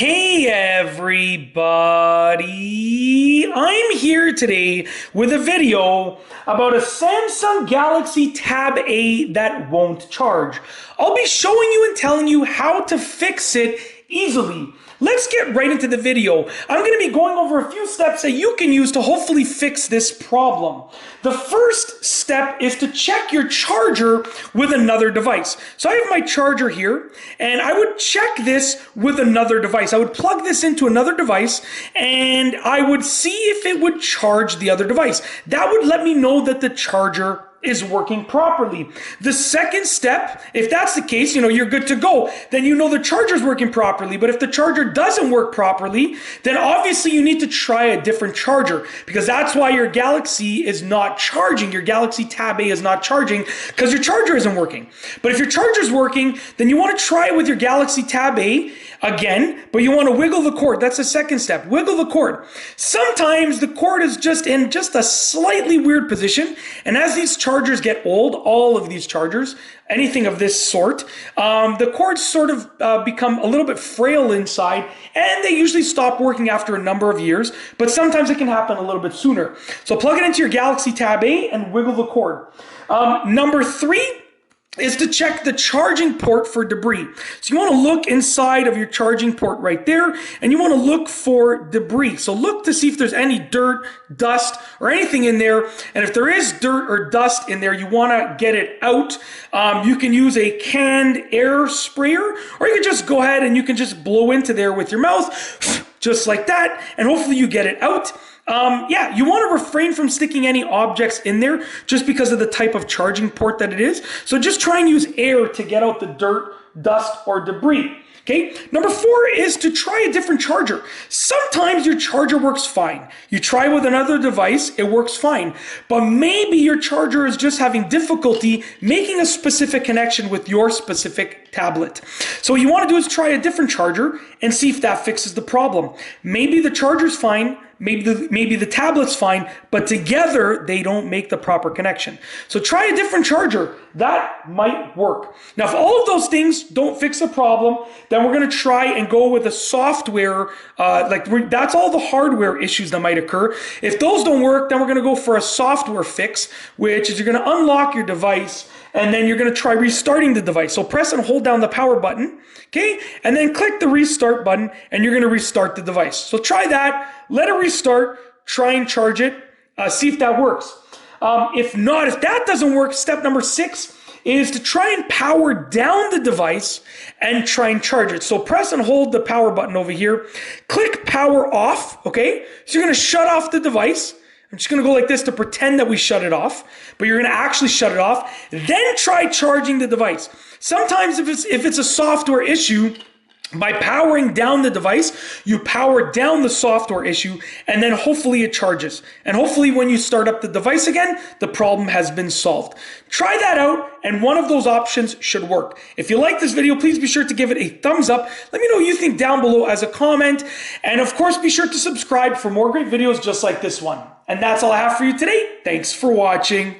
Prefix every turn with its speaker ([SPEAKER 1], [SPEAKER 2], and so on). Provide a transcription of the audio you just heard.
[SPEAKER 1] Hey everybody, I'm here today with a video about a Samsung Galaxy Tab A that won't charge. I'll be showing you and telling you how to fix it easily. Let's get right into the video. I'm going to be going over a few steps that you can use to hopefully fix this problem. The first step is to check your charger with another device. So I have my charger here, and I would check this with another device. I would plug this into another device, and I would see if it would charge the other device. That would let me know that the charger is working properly. The second step, if that's the case, you're good to go. Then the charger's working properly. But if the charger doesn't work properly, then obviously you need to try a different charger, because that's why your Galaxy is not charging. Your Galaxy Tab A is not charging because your charger isn't working. But if your charger's working, then you want to try it with your Galaxy Tab A again, but you want to wiggle the cord. That's the second step. Wiggle the cord. Sometimes the cord is just in a slightly weird position, and as these chargers get old, all of these chargers, anything of this sort, the cords sort of become a little bit frail inside, and they usually stop working after a number of years, but sometimes it can happen a little bit sooner. So plug it into your Galaxy Tab A and wiggle the cord. Number 3 is to check the charging port for debris. So you want to look inside of your charging port right there, and you want to look for debris. So look to see if there's any dirt, dust, or anything in there. And if there is dirt or dust in there, you want to get it out. You can use a canned air sprayer, or you can just go ahead and you can just blow into there with your mouth, just like that, and hopefully you get it out. You want to refrain from sticking any objects in there just because of the type of charging port that it is. So just try and use air to get out the dirt, dust, or debris. Okay. Number 4 is to try a different charger. Sometimes your charger works fine. You try with another device, it works fine. But maybe your charger is just having difficulty making a specific connection with your specific tablet. So what you want to do is try a different charger and see if that fixes the problem. Maybe the charger's fine. Maybe the tablet's fine, but together they don't make the proper connection. So try a different charger. That might work. Now, if all of those things don't fix a problem, then we're going to try and go with a software. That's all the hardware issues that might occur. If those don't work, then we're going to go for a software fix, which is you're going to unlock your device, and then you're going to try restarting the device. So press and hold down the power button, okay? And then click the restart button, and you're going to restart the device. So try that, let it restart, try and charge it, see if that works. If that doesn't work, step number 6 is to try and power down the device and try and charge it. So press and hold the power button over here, click power off, okay? So you're going to shut off the device. I'm just going to go like this to pretend that we shut it off, but you're going to actually shut it off. Then try charging the device. Sometimes if it's a software issue, by powering down the device, you power down the software issue, and then hopefully it charges. And hopefully when you start up the device again, the problem has been solved. Try that out, and one of those options should work. If you like this video, please be sure to give it a thumbs up. Let me know what you think down below as a comment. And of course, be sure to subscribe for more great videos just like this one. And that's all I have for you today. Thanks for watching.